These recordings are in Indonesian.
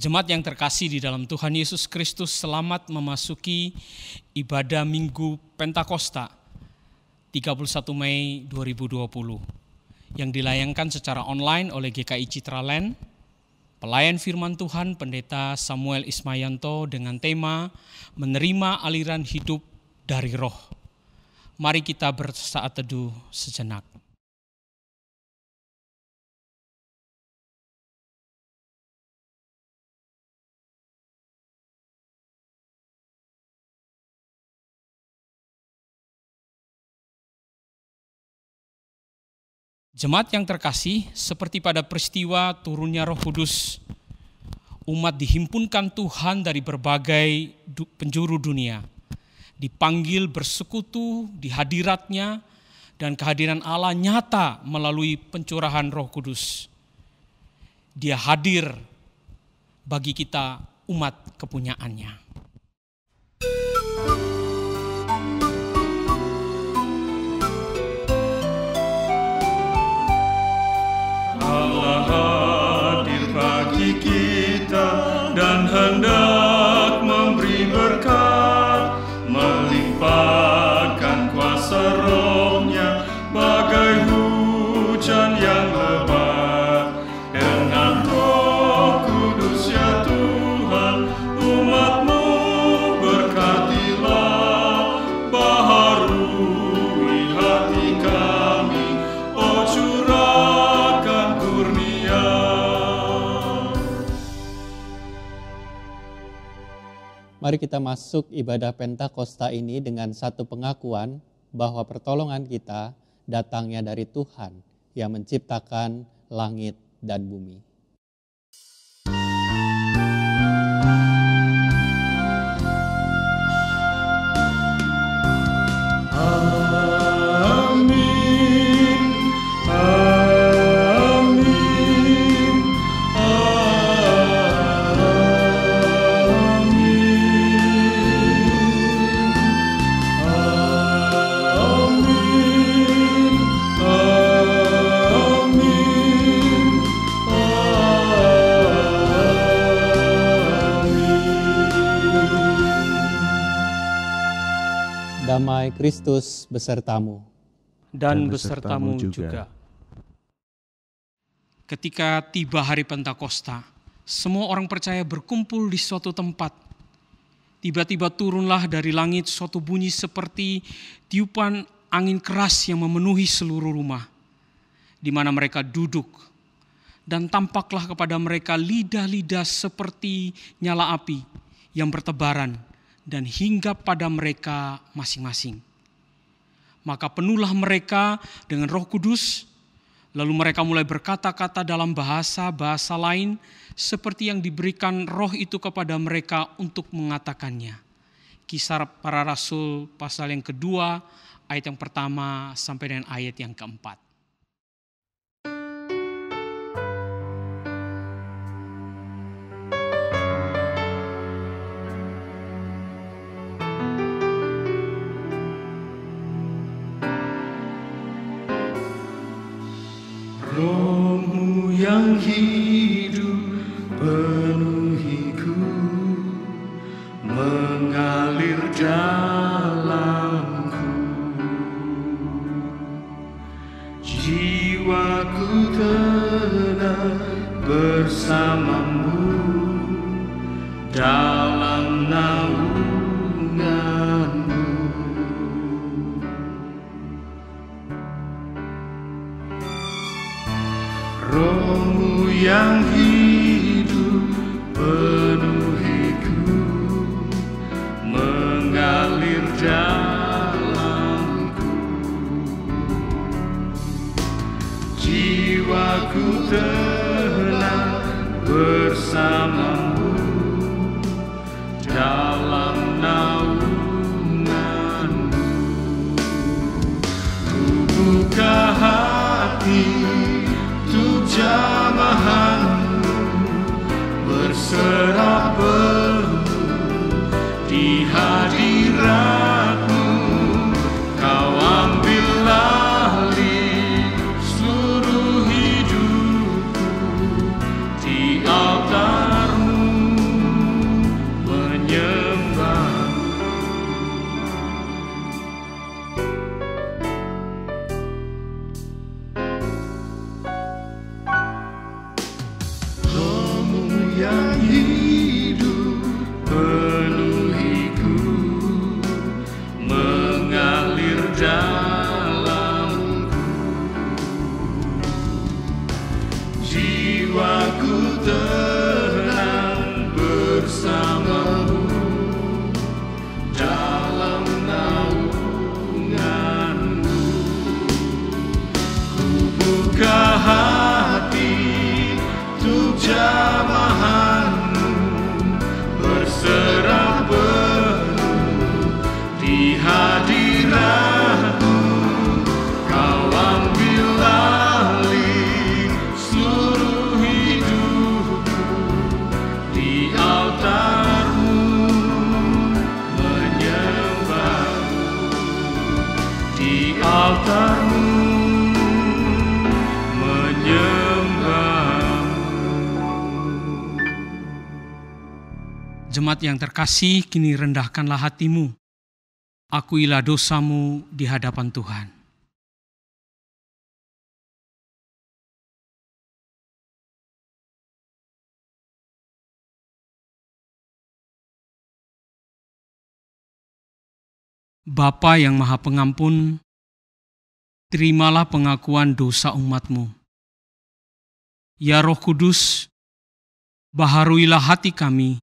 Jemaat yang terkasih di dalam Tuhan Yesus Kristus, selamat memasuki ibadah Minggu Pentakosta 31 Mei 2020 yang dilayangkan secara online oleh GKI Citraland. Pelayan firman Tuhan Pendeta Samuel Ismayanto dengan tema menerima aliran hidup dari Roh. Mari kita bersaat teduh sejenak. Jemaat yang terkasih, seperti pada peristiwa turunnya Roh Kudus, umat dihimpunkan Tuhan dari berbagai penjuru dunia, dipanggil bersekutu di hadirat-Nya, dan kehadiran Allah nyata melalui pencurahan Roh Kudus. Dia hadir bagi kita umat kepunyaan-Nya. Kita dan hendak memberi berkat, melimpahkan kuasa Roh-Nya bagai hujan yang lebat. Dengan Roh Kudus ya Tuhan, umat-Mu berkatilah, baharui hati kami, oh curahkan kurnia. Mari kita masuk ibadah Pentakosta ini dengan satu pengakuan bahwa pertolongan kita datangnya dari Tuhan yang menciptakan langit dan bumi. Damai Kristus besertamu. Dan besertamu juga. Ketika tiba hari Pentakosta, semua orang percaya berkumpul di suatu tempat. Tiba-tiba turunlah dari langit suatu bunyi seperti tiupan angin keras yang memenuhi seluruh rumah, di mana mereka duduk. Dan tampaklah kepada mereka lidah-lidah seperti nyala api yang bertebaran dan hinggap pada mereka masing-masing. Maka penuhlah mereka dengan Roh Kudus, lalu mereka mulai berkata-kata dalam bahasa-bahasa lain seperti yang diberikan Roh itu kepada mereka untuk mengatakannya. Kisah Para Rasul pasal yang kedua, ayat yang pertama sampai dengan ayat yang keempat. Roh-Mu yang hidup penuhiku, mengalir dalamku. Jiwaku tenang bersama-Mu dalam naungan-Mu. Roh-Mu yang hidup penuhiku, mengalir dalamku. Jiwaku tenang bersama-Mu dalam naungan-Mu. Ku buka hati jamahan-Mu, berserah penuh di hadirat-Mu. Kau ambil alih seluruh hidupku di altar-Mu. tenang bersamamu dalam naunganmu. Ku buka hati untuk jamahanmu, berserah penuh di hadiratmu. Kau ambil alih seluruh hidupku di altarmu, menyembahmu di altarmu, menyembahmu. Jemaat yang terkasih, kini rendahkanlah hatimu. Akuilah dosamu di hadapan Tuhan. Bapa yang Maha Pengampun, terimalah pengakuan dosa umat-Mu. Ya Roh Kudus, baharuilah hati kami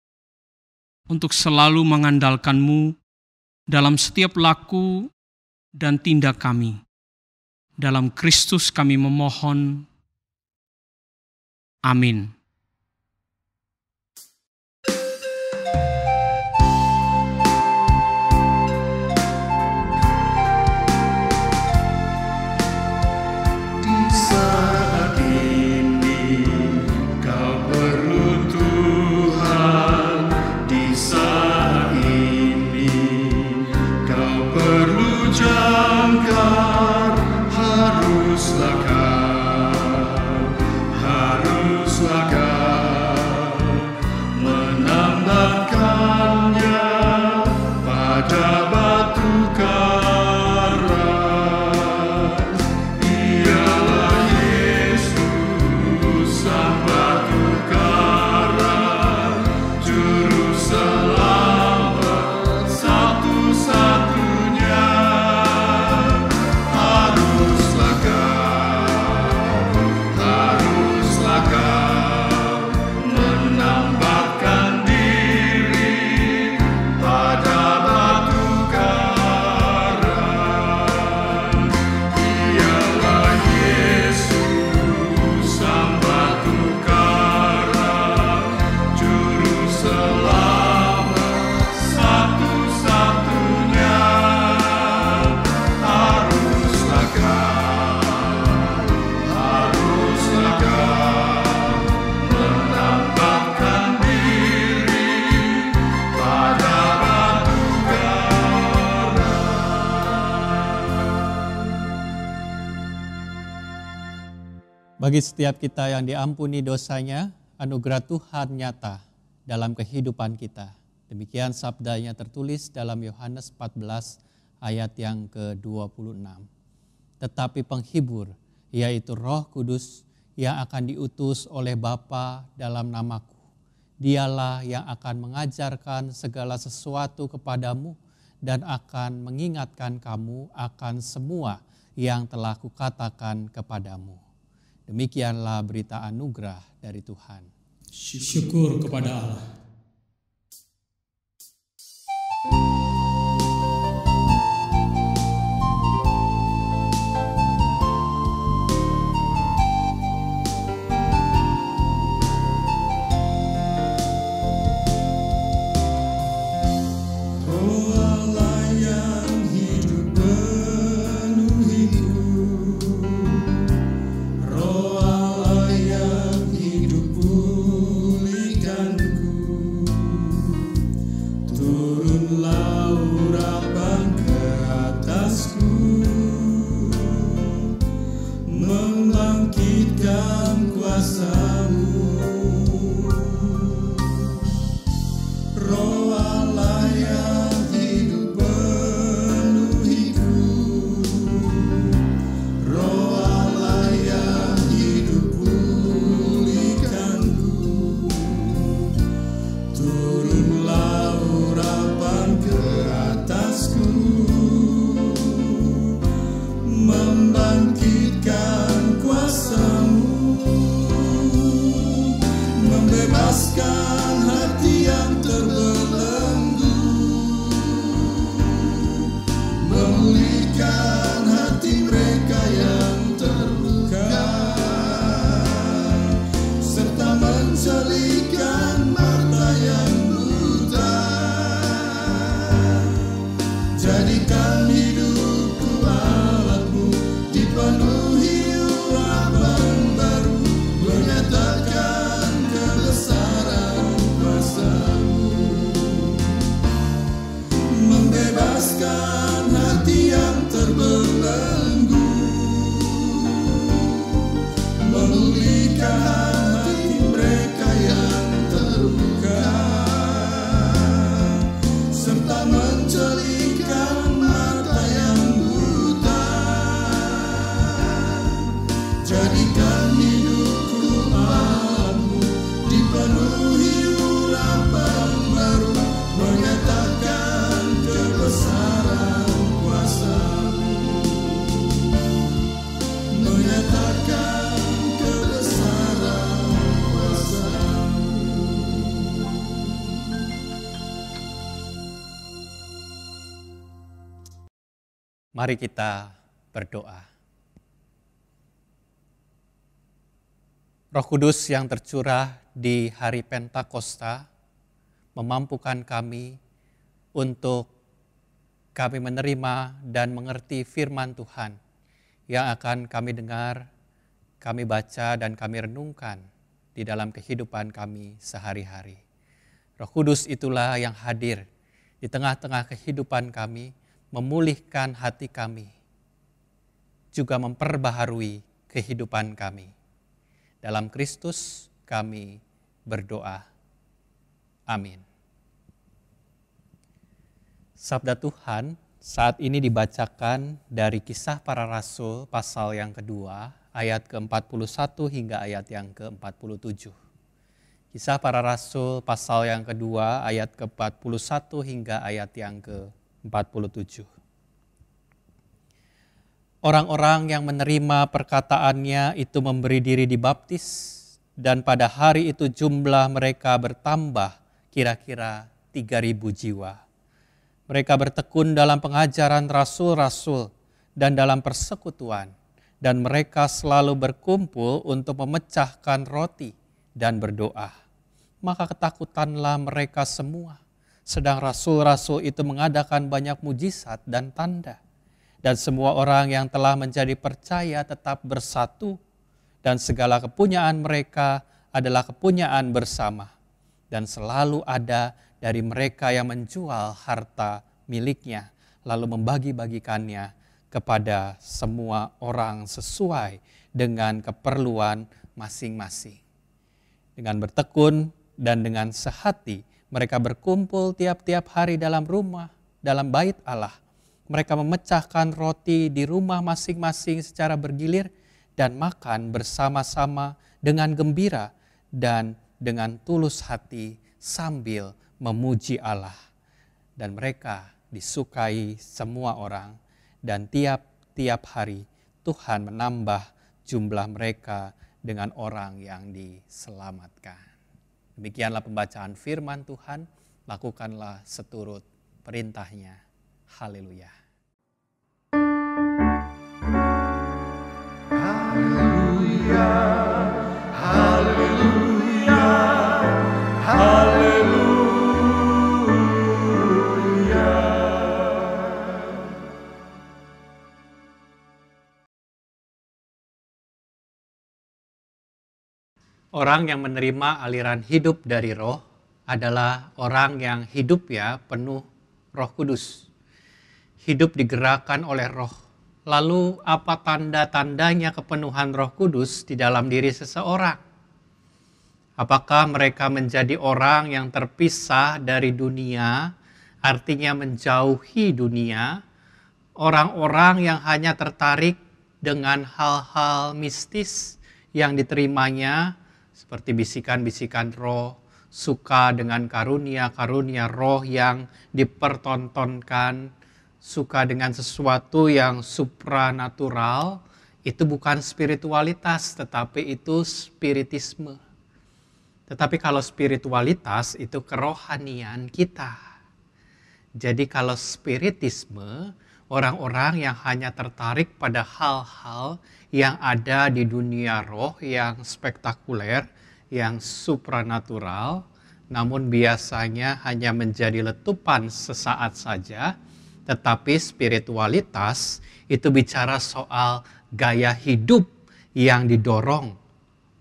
untuk selalu mengandalkan-Mu dalam setiap laku dan tindak kami. Dalam Kristus kami memohon. Amin. Bagi setiap kita yang diampuni dosanya, anugerah Tuhan nyata dalam kehidupan kita. Demikian sabdanya tertulis dalam Yohanes 14 ayat yang ke-26. Tetapi penghibur, yaitu Roh Kudus yang akan diutus oleh Bapa dalam namaku. Dialah yang akan mengajarkan segala sesuatu kepadamu dan akan mengingatkan kamu akan semua yang telah kukatakan kepadamu. Demikianlah berita anugerah dari Tuhan. Syukur kepada Allah. Membangkitkan kuasa-Mu. jadikan hidupku alatmu, dipenuhi urapan baru, menyatakan kebesaran kuasa-Mu, menyatakan kebesaran kuasa-Mu. Mari kita berdoa. Roh Kudus yang tercurah di hari Pentakosta memampukan kami untuk kami menerima dan mengerti firman Tuhan yang akan kami dengar, kami baca dan kami renungkan di dalam kehidupan kami sehari-hari. Roh Kudus itulah yang hadir di tengah-tengah kehidupan kami, memulihkan hati kami, juga memperbaharui kehidupan kami. Dalam Kristus kami berdoa. Amin. Sabda Tuhan saat ini dibacakan dari Kisah Para Rasul pasal yang kedua, ayat ke-41 hingga ayat yang ke-47. Kisah Para Rasul pasal yang kedua, ayat ke-41 hingga ayat yang ke-47. Orang-orang yang menerima perkataannya itu memberi diri dibaptis, dan pada hari itu jumlah mereka bertambah kira-kira 3.000 jiwa. Mereka bertekun dalam pengajaran rasul-rasul dan dalam persekutuan, dan mereka selalu berkumpul untuk memecahkan roti dan berdoa. Maka ketakutanlah mereka semua, sedang rasul-rasul itu mengadakan banyak mujizat dan tanda. Dan semua orang yang telah menjadi percaya tetap bersatu, dan segala kepunyaan mereka adalah kepunyaan bersama. Dan selalu ada dari mereka yang menjual harta miliknya, lalu membagi-bagikannya kepada semua orang sesuai dengan keperluan masing-masing. Dengan bertekun dan dengan sehati, mereka berkumpul tiap-tiap hari dalam rumah, dalam bait Allah. Mereka memecahkan roti di rumah masing-masing secara bergilir dan makan bersama-sama dengan gembira dan dengan tulus hati sambil memuji Allah. Dan mereka disukai semua orang, dan tiap-tiap hari Tuhan menambah jumlah mereka dengan orang yang diselamatkan. Demikianlah pembacaan firman Tuhan, lakukanlah seturut perintahnya. Haleluya. Haleluya, haleluya, haleluya. Orang yang menerima aliran hidup dari Roh adalah orang yang hidupnya penuh Roh Kudus. Hidup digerakkan oleh Roh. Lalu apa tanda-tandanya kepenuhan Roh Kudus di dalam diri seseorang? Apakah mereka menjadi orang yang terpisah dari dunia, artinya menjauhi dunia, orang-orang yang hanya tertarik dengan hal-hal mistis yang diterimanya, seperti bisikan-bisikan roh, suka dengan karunia-karunia roh yang dipertontonkan, suka dengan sesuatu yang supranatural, itu bukan spiritualitas, tetapi itu spiritisme. Tetapi kalau spiritualitas itu kerohanian kita. Jadi kalau spiritisme, orang-orang yang hanya tertarik pada hal-hal yang ada di dunia roh, yang spektakuler, yang supranatural, namun biasanya hanya menjadi letupan sesaat saja. Tetapi spiritualitas itu bicara soal gaya hidup yang didorong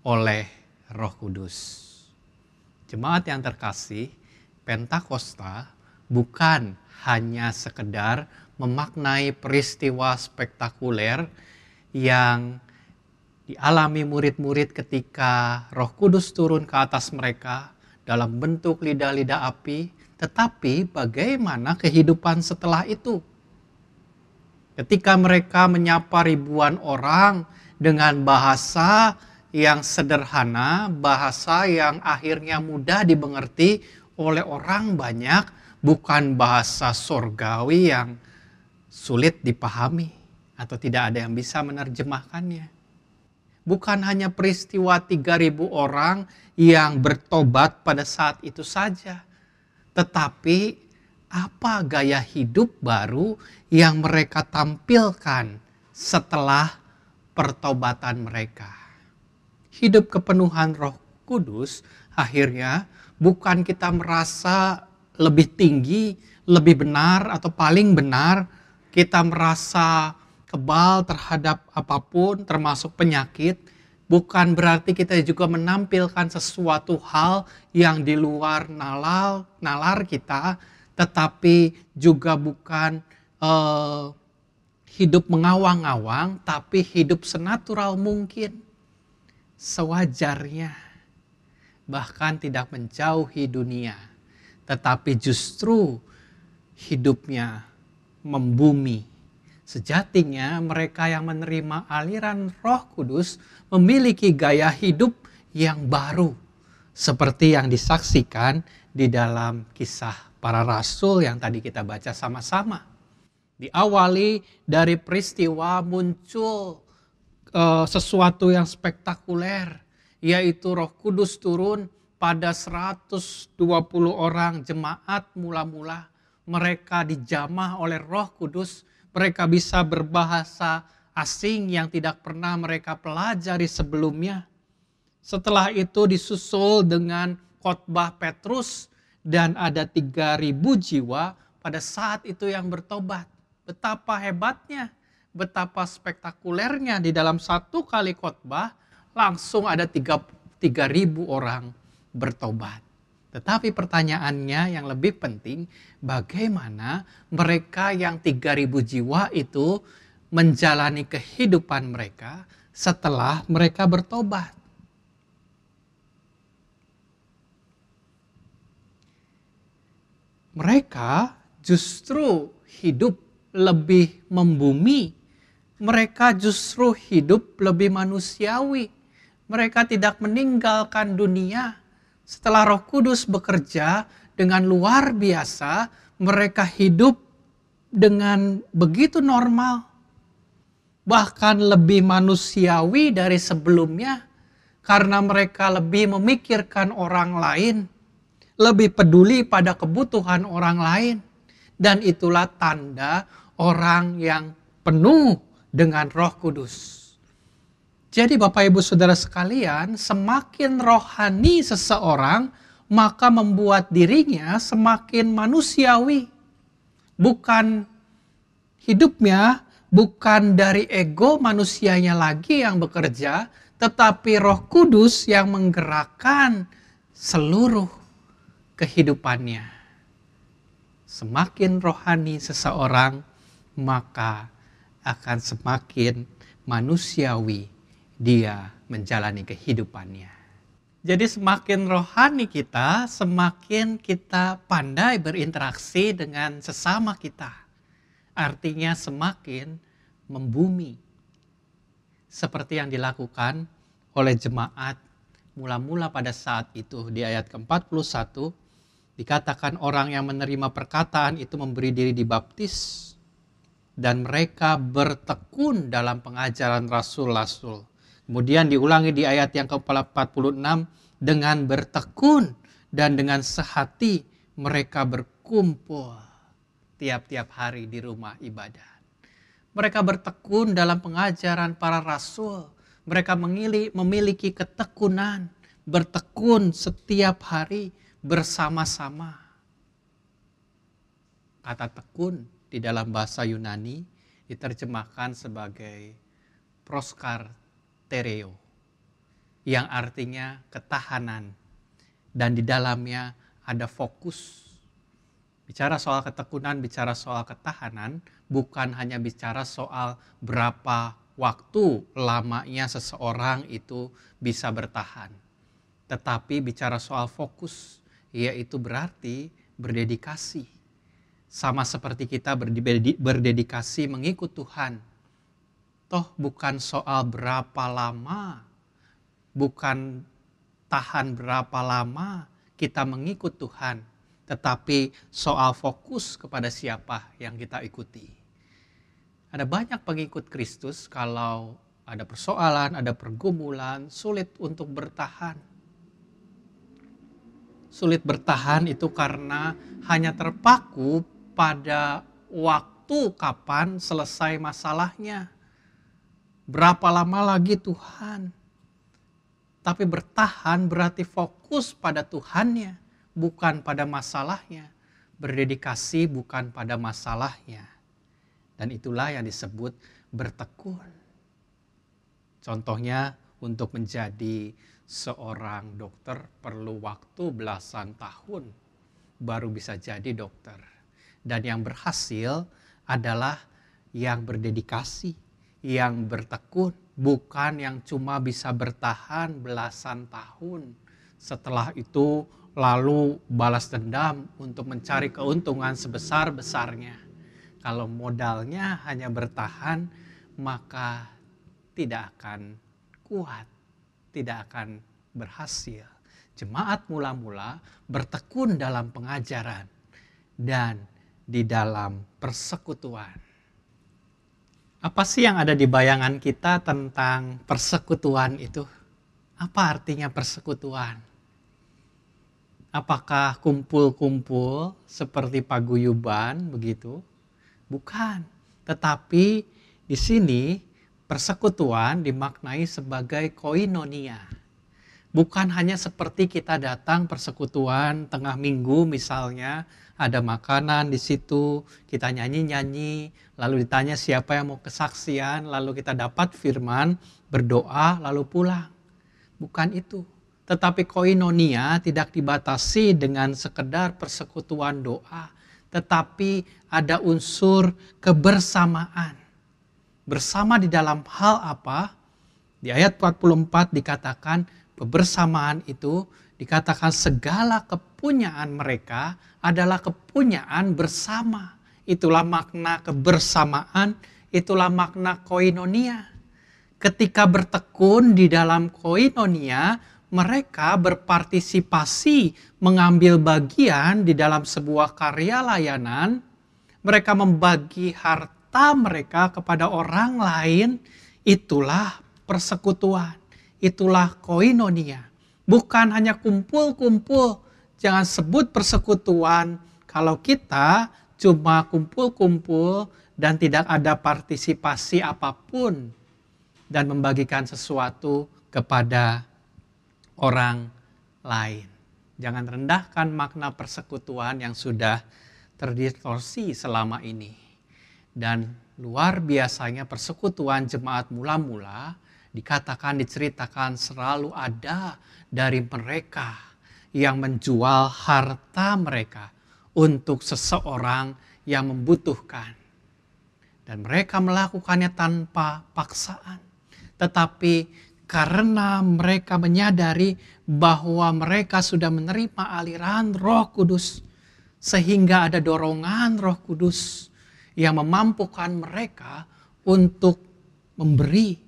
oleh Roh Kudus. Jemaat yang terkasih, Pentakosta bukan hanya sekedar memaknai peristiwa spektakuler yang dialami murid-murid ketika Roh Kudus turun ke atas mereka dalam bentuk lidah-lidah api, tetapi bagaimana kehidupan setelah itu? Ketika mereka menyapa ribuan orang dengan bahasa yang sederhana, bahasa yang akhirnya mudah dimengerti oleh orang banyak, bukan bahasa surgawi yang sulit dipahami atau tidak ada yang bisa menerjemahkannya. Bukan hanya peristiwa 3.000 orang yang bertobat pada saat itu saja, tetapi apa gaya hidup baru yang mereka tampilkan setelah pertobatan mereka. Hidup kepenuhan Roh Kudus akhirnya bukan kita merasa lebih tinggi, lebih benar atau paling benar, kita merasa kebal terhadap apapun termasuk penyakit, bukan berarti kita juga menampilkan sesuatu hal yang di luar nalar kita, tetapi juga bukan hidup mengawang-awang, tapi hidup senatural mungkin, sewajarnya, bahkan tidak menjauhi dunia, tetapi justru hidupnya membumi. Sejatinya mereka yang menerima aliran Roh Kudus memiliki gaya hidup yang baru, seperti yang disaksikan di dalam Kisah Para Rasul yang tadi kita baca sama-sama. Diawali dari peristiwa muncul sesuatu yang spektakuler, yaitu Roh Kudus turun pada 120 orang jemaat mula-mula. Mereka dijamah oleh Roh Kudus, mereka bisa berbahasa asing yang tidak pernah mereka pelajari sebelumnya. Setelah itu disusul dengan khotbah Petrus dan ada 3.000 jiwa pada saat itu yang bertobat. Betapa hebatnya, betapa spektakulernya di dalam satu kali khotbah langsung ada 3.000 orang bertobat. Tetapi pertanyaannya yang lebih penting, bagaimana mereka yang 3.000 jiwa itu menjalani kehidupan mereka setelah mereka bertobat? Mereka justru hidup lebih membumi. Mereka justru hidup lebih manusiawi. Mereka tidak meninggalkan dunia. Setelah Roh Kudus bekerja dengan luar biasa, mereka hidup dengan begitu normal. Bahkan lebih manusiawi dari sebelumnya. Karena mereka lebih memikirkan orang lain. Lebih peduli pada kebutuhan orang lain. Dan itulah tanda orang yang penuh dengan Roh Kudus. Jadi Bapak Ibu Saudara sekalian, semakin rohani seseorang, maka membuat dirinya semakin manusiawi. Bukan hidupnya, bukan dari ego manusianya lagi yang bekerja, tetapi Roh Kudus yang menggerakkan seluruh kehidupannya. Semakin rohani seseorang, maka akan semakin manusiawi dia menjalani kehidupannya. Jadi semakin rohani kita, semakin kita pandai berinteraksi dengan sesama kita. Artinya semakin membumi. Seperti yang dilakukan oleh jemaat mula-mula pada saat itu di ayat ke-41. Dikatakan orang yang menerima perkataan itu memberi diri dibaptis. Dan mereka bertekun dalam pengajaran rasul-rasul. Kemudian diulangi di ayat yang ke-46. Dengan bertekun dan dengan sehati mereka berkumpul tiap-tiap hari di rumah ibadat. Mereka bertekun dalam pengajaran para rasul. Mereka memiliki ketekunan. Bertekun setiap hari bersama-sama. Kata tekun di dalam bahasa Yunani diterjemahkan sebagai proskartereo, yang artinya ketahanan, dan di dalamnya ada fokus. Bicara soal ketekunan, bicara soal ketahanan, bukan hanya bicara soal berapa waktu lamanya seseorang itu bisa bertahan, tetapi bicara soal fokus, yaitu berarti berdedikasi. Sama seperti kita berdedikasi mengikut Tuhan. Toh bukan soal berapa lama, bukan tahan berapa lama kita mengikut Tuhan, tetapi soal fokus kepada siapa yang kita ikuti. Ada banyak pengikut Kristus kalau ada persoalan, ada pergumulan, sulit untuk bertahan. Sulit bertahan itu karena hanya terpaku pada waktu kapan selesai masalahnya. Berapa lama lagi Tuhan? Tapi bertahan berarti fokus pada Tuhannya, bukan pada masalahnya. Berdedikasi bukan pada masalahnya. Dan itulah yang disebut bertekun. Contohnya untuk menjadi seorang dokter perlu waktu belasan tahun baru bisa jadi dokter. Dan yang berhasil adalah yang berdedikasi, yang bertekun, bukan yang cuma bisa bertahan belasan tahun. Setelah itu lalu balas dendam untuk mencari keuntungan sebesar-besarnya. Kalau modalnya hanya bertahan, maka tidak akan kuat, tidak akan berhasil. Jemaat mula-mula bertekun dalam pengajaran dan di dalam persekutuan. Apa sih yang ada di bayangan kita tentang persekutuan itu? Apa artinya persekutuan? Apakah kumpul-kumpul seperti paguyuban begitu? Bukan, tetapi di sini persekutuan dimaknai sebagai koinonia. Bukan hanya seperti kita datang persekutuan tengah minggu misalnya, ada makanan di situ, kita nyanyi-nyanyi, lalu ditanya siapa yang mau kesaksian, lalu kita dapat firman, berdoa, lalu pulang. Bukan itu. Tetapi koinonia tidak dibatasi dengan sekedar persekutuan doa, tetapi ada unsur kebersamaan. Bersama di dalam hal apa? Di ayat 44 dikatakan kebersamaan itu dikatakan segala kepunyaan mereka adalah kepunyaan bersama. Itulah makna kebersamaan, itulah makna koinonia. Ketika bertekun di dalam koinonia, mereka berpartisipasi mengambil bagian di dalam sebuah karya layanan. Mereka membagi harta mereka kepada orang lain. Itulah persekutuan, itulah koinonia. Bukan hanya kumpul-kumpul. Jangan sebut persekutuan kalau kita cuma kumpul-kumpul dan tidak ada partisipasi apapun dan membagikan sesuatu kepada orang lain. Jangan rendahkan makna persekutuan yang sudah terdistorsi selama ini. Dan luar biasanya persekutuan jemaat mula-mula diceritakan selalu ada dari mereka yang menjual harta mereka untuk seseorang yang membutuhkan. Dan mereka melakukannya tanpa paksaan. Tetapi karena mereka menyadari bahwa mereka sudah menerima aliran Roh Kudus, sehingga ada dorongan Roh Kudus yang memampukan mereka untuk memberi,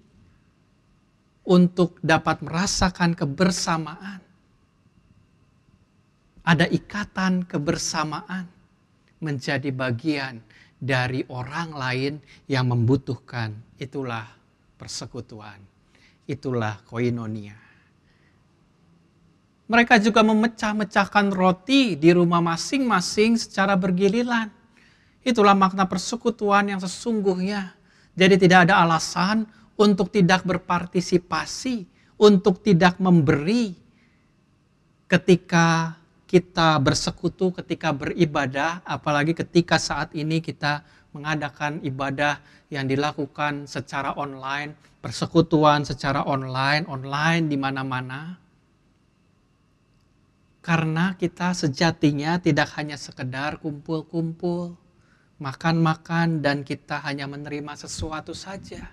untuk dapat merasakan kebersamaan. Ada ikatan kebersamaan menjadi bagian dari orang lain yang membutuhkan. Itulah persekutuan. Itulah koinonia. Mereka juga memecah-mecahkan roti di rumah masing-masing secara bergiliran. Itulah makna persekutuan yang sesungguhnya. Jadi tidak ada alasan untuk tidak berpartisipasi, untuk tidak memberi. Ketika kita bersekutu, ketika beribadah, apalagi ketika saat ini kita mengadakan ibadah yang dilakukan secara online, persekutuan secara online di mana-mana. Karena kita sejatinya tidak hanya sekedar kumpul-kumpul, makan-makan dan kita hanya menerima sesuatu saja.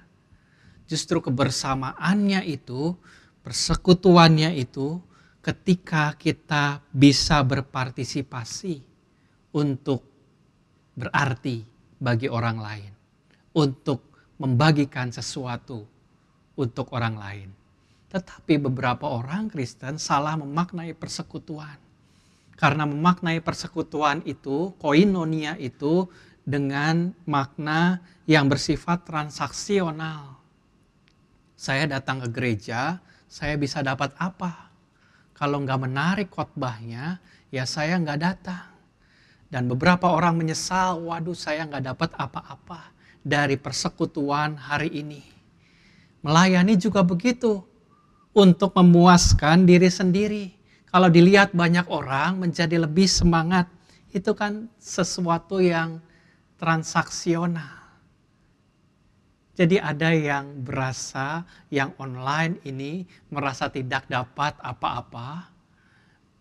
Justru kebersamaannya itu, persekutuannya itu ketika kita bisa berpartisipasi untuk berarti bagi orang lain, untuk membagikan sesuatu untuk orang lain. Tetapi beberapa orang Kristen salah memaknai persekutuan. Karena memaknai persekutuan itu, koinonia itu, dengan makna yang bersifat transaksional. Saya datang ke gereja, saya bisa dapat apa? Kalau nggak menarik khotbahnya, ya saya nggak datang. Dan beberapa orang menyesal, waduh saya nggak dapat apa-apa dari persekutuan hari ini. Melayani juga begitu, untuk memuaskan diri sendiri. Kalau dilihat banyak orang menjadi lebih semangat, itu kan sesuatu yang transaksional. Jadi ada yang berasa, yang online ini merasa tidak dapat apa-apa.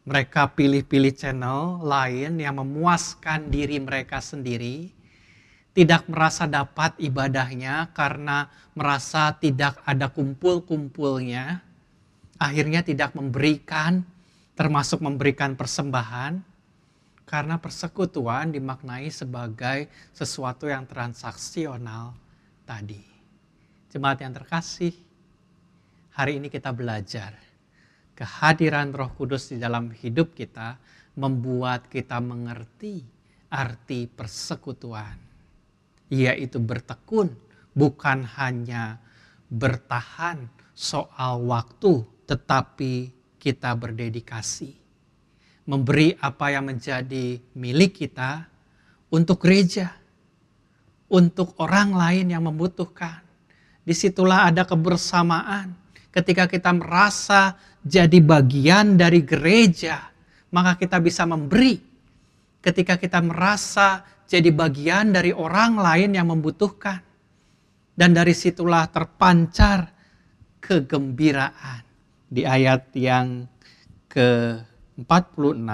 Mereka pilih-pilih channel lain yang memuaskan diri mereka sendiri. Tidak merasa dapat ibadahnya karena merasa tidak ada kumpul-kumpulnya. Akhirnya tidak memberikan, termasuk memberikan persembahan. Karena persekutuan dimaknai sebagai sesuatu yang transaksional tadi. Jemaat yang terkasih, hari ini kita belajar. Kehadiran Roh Kudus di dalam hidup kita membuat kita mengerti arti persekutuan. Yaitu bertekun, bukan hanya bertahan soal waktu, tetapi kita berdedikasi. Memberi apa yang menjadi milik kita untuk gereja, untuk orang lain yang membutuhkan. Disitulah ada kebersamaan. Ketika kita merasa jadi bagian dari gereja, maka kita bisa memberi. Ketika kita merasa jadi bagian dari orang lain yang membutuhkan. Dan dari situlah terpancar kegembiraan. Di ayat yang ke-46,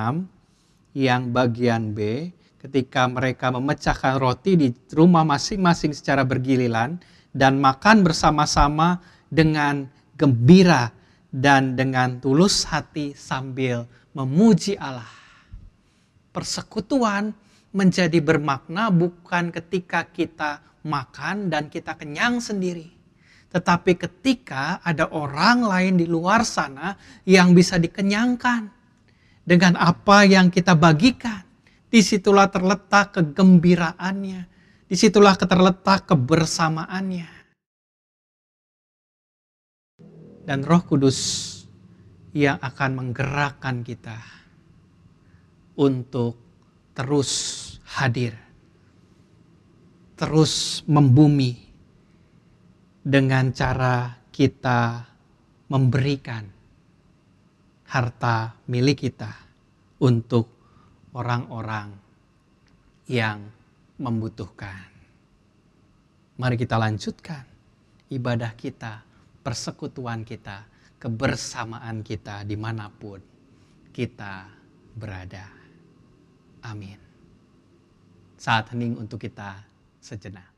yang bagian B, ketika mereka memecahkan roti di rumah masing-masing secara bergiliran, dan makan bersama-sama dengan gembira dan dengan tulus hati sambil memuji Allah. Persekutuan menjadi bermakna bukan ketika kita makan dan kita kenyang sendiri. Tetapi ketika ada orang lain di luar sana yang bisa dikenyangkan dengan apa yang kita bagikan. Disitulah terletak kegembiraannya. Disitulah terletak kebersamaannya. Dan Roh Kudus yang akan menggerakkan kita untuk terus hadir, terus membumi dengan cara kita memberikan harta milik kita untuk orang-orang yang membutuhkan. Mari kita lanjutkan ibadah kita, persekutuan kita, kebersamaan kita dimanapun kita berada. Amin. Saat hening untuk kita sejenak.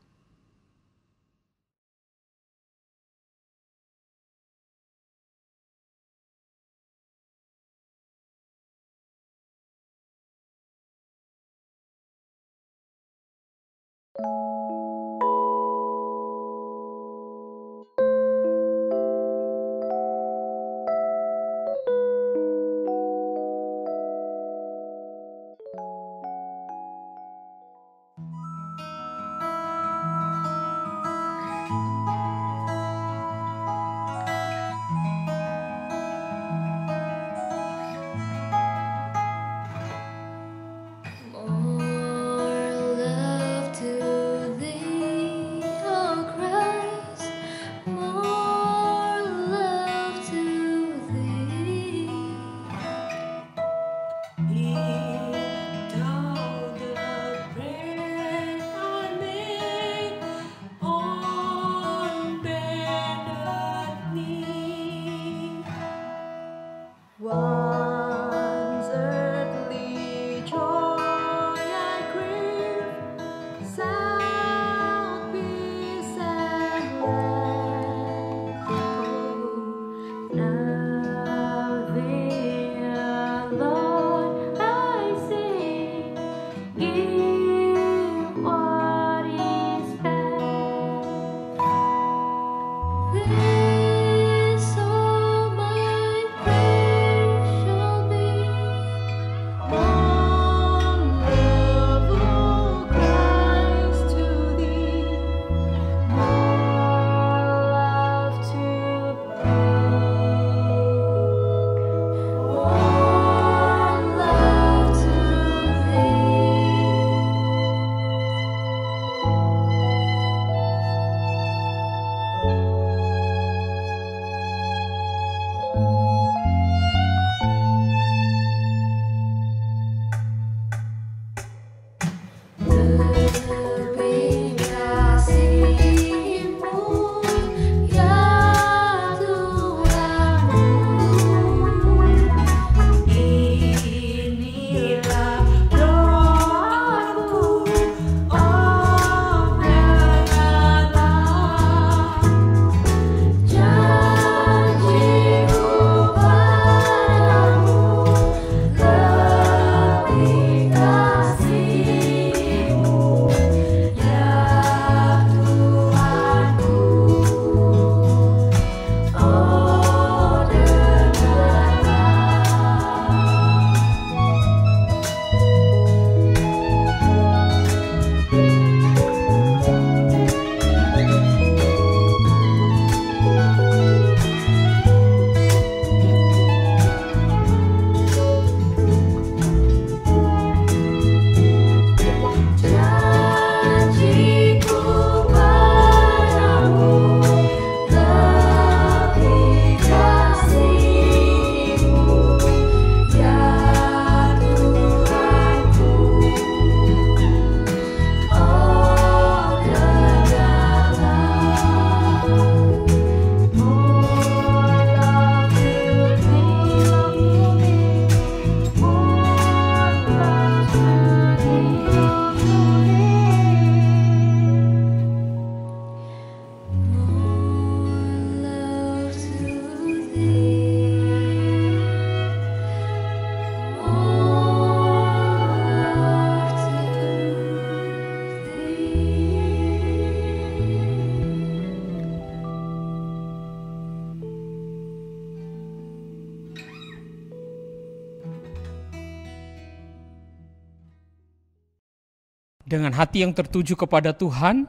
Dengan hati yang tertuju kepada Tuhan,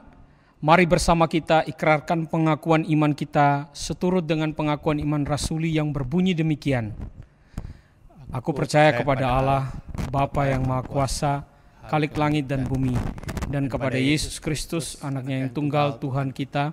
mari bersama kita ikrarkan pengakuan iman kita seturut dengan pengakuan iman rasuli yang berbunyi demikian. Aku percaya kepada Allah, Bapa yang Maha Kuasa, Khalik langit dan bumi, dan kepada Yesus Kristus, anaknya yang tunggal Tuhan kita,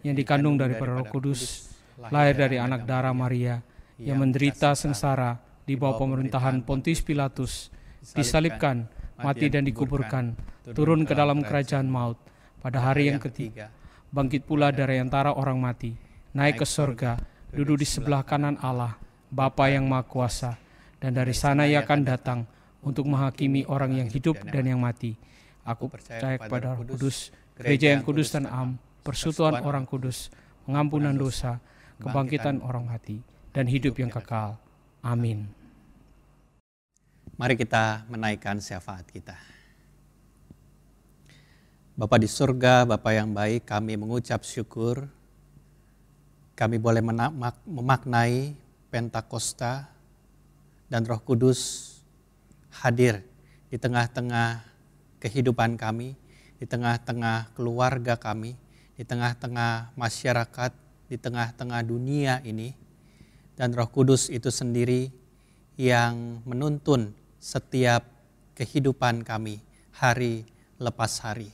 yang dikandung daripada Roh Kudus, lahir dari anak darah Maria, yang menderita sengsara di bawah pemerintahan Pontius Pilatus, disalibkan, mati dan dikuburkan, turun ke dalam kerajaan maut, pada hari yang ketiga, bangkit pula dari antara orang mati, naik ke sorga, duduk di sebelah kanan Allah, Bapa yang Maha Kuasa, dan dari sana Ia akan datang untuk menghakimi orang yang hidup dan yang mati. Aku percaya kepada Roh Kudus, gereja yang kudus dan am, persekutuan orang kudus, pengampunan dosa, kebangkitan orang mati, dan hidup yang kekal. Amin. Mari kita menaikkan syafaat kita. Bapa di surga, Bapa yang baik, kami mengucap syukur. Kami boleh memaknai Pentakosta dan Roh Kudus hadir di tengah-tengah kehidupan kami, di tengah-tengah keluarga kami, di tengah-tengah masyarakat, di tengah-tengah dunia ini. Dan Roh Kudus itu sendiri yang menuntun setiap kehidupan kami hari lepas hari.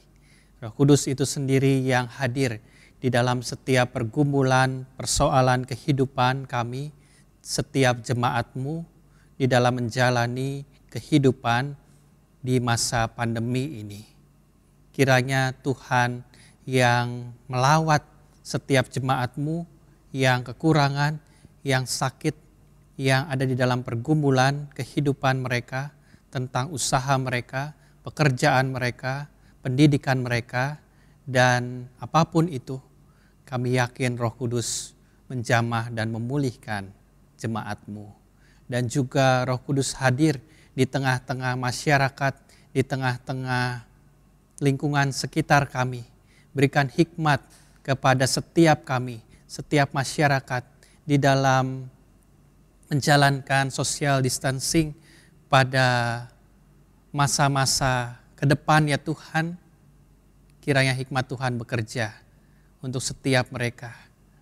Roh Kudus itu sendiri yang hadir di dalam setiap pergumulan, persoalan kehidupan kami, setiap jemaat-Mu di dalam menjalani kehidupan di masa pandemi ini. Kiranya Tuhan yang melawat setiap jemaat-Mu yang kekurangan, yang sakit, yang ada di dalam pergumulan kehidupan mereka, tentang usaha mereka, pekerjaan mereka, pendidikan mereka, dan apapun itu, kami yakin Roh Kudus menjamah dan memulihkan jemaat-Mu. Dan juga Roh Kudus hadir di tengah-tengah masyarakat, di tengah-tengah lingkungan sekitar kami. Berikan hikmat kepada setiap kami, setiap masyarakat di dalam menjalankan social distancing pada masa-masa ke depan ya Tuhan. Kiranya hikmat Tuhan bekerja untuk setiap mereka,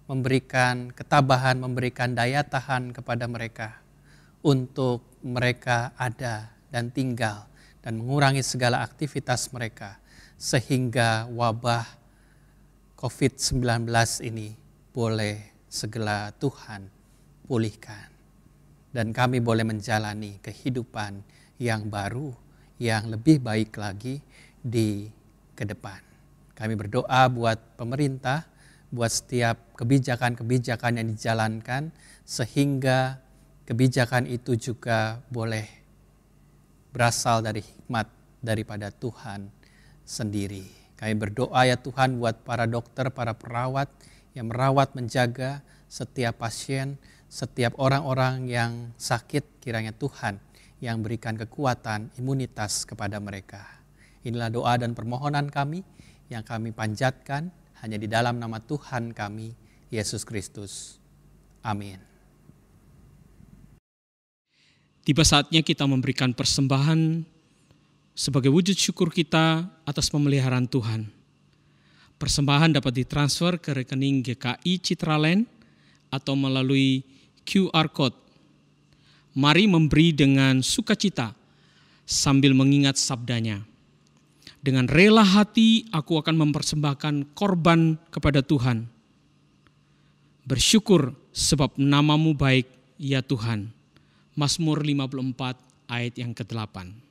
memberikan ketabahan, memberikan daya tahan kepada mereka untuk mereka ada dan tinggal dan mengurangi segala aktivitas mereka sehingga wabah COVID-19 ini boleh segera Tuhan pulihkan. Dan kami boleh menjalani kehidupan yang baru, yang lebih baik lagi di ke depan. Kami berdoa buat pemerintah, buat setiap kebijakan-kebijakan yang dijalankan, sehingga kebijakan itu juga boleh berasal dari hikmat daripada Tuhan sendiri. Kami berdoa ya Tuhan buat para dokter, para perawat yang merawat, menjaga setiap pasien, setiap orang-orang yang sakit, kiranya Tuhan yang berikan kekuatan, imunitas kepada mereka. Inilah doa dan permohonan kami yang kami panjatkan hanya di dalam nama Tuhan kami, Yesus Kristus. Amin. Tiba saatnya kita memberikan persembahan sebagai wujud syukur kita atas pemeliharaan Tuhan. Persembahan dapat ditransfer ke rekening GKI Citraland atau melalui QR Code. Mari memberi dengan sukacita sambil mengingat sabdanya. Dengan rela hati aku akan mempersembahkan korban kepada Tuhan. Bersyukur sebab nama-Mu baik ya Tuhan. Mazmur 54 ayat yang ke-8.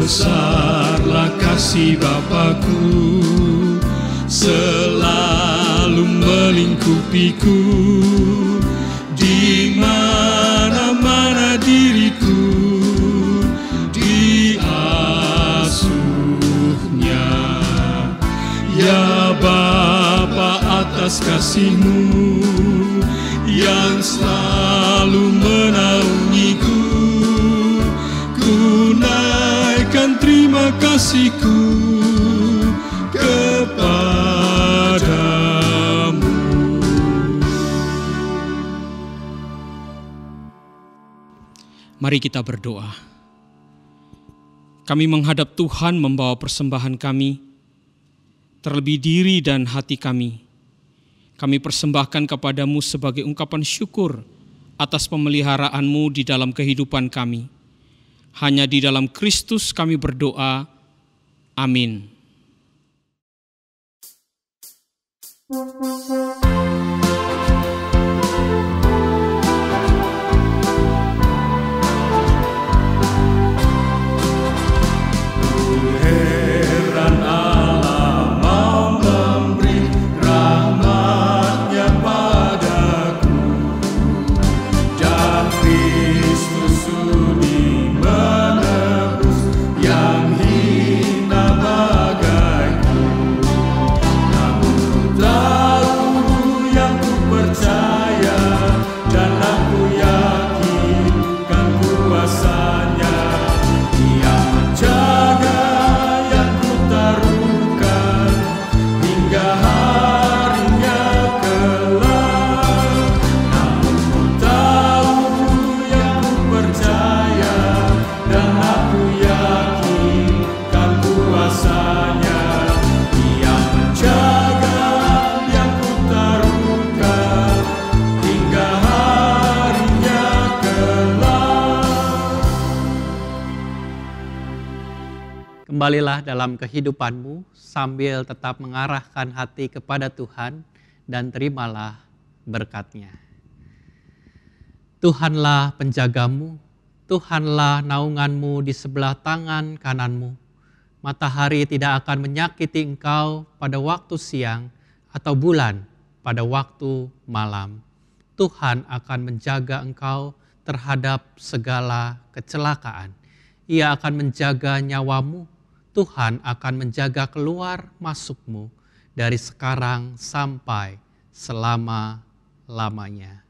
Besarlah kasih Bapa-Ku, selalu melingkupiku, di mana-mana diriku diasuhnya. Ya Bapa, atas kasih-Mu yang selalu menaungiku, ku naikkan terima kasih-Ku kepada Mari kita berdoa. Kami menghadap Tuhan membawa persembahan kami, terlebih diri dan hati kami. Kami persembahkan kepadamu sebagai ungkapan syukur atas pemeliharaanmu di dalam kehidupan kami. Hanya di dalam Kristus kami berdoa. Amin. Kembalilah dalam kehidupanmu sambil tetap mengarahkan hati kepada Tuhan dan terimalah berkat-Nya. Tuhanlah penjagamu, Tuhanlah naunganmu di sebelah tangan kananmu. Matahari tidak akan menyakiti engkau pada waktu siang atau bulan pada waktu malam. Tuhan akan menjaga engkau terhadap segala kecelakaan. Ia akan menjaga nyawamu. Tuhan akan menjaga keluar masukmu dari sekarang sampai selama-lamanya.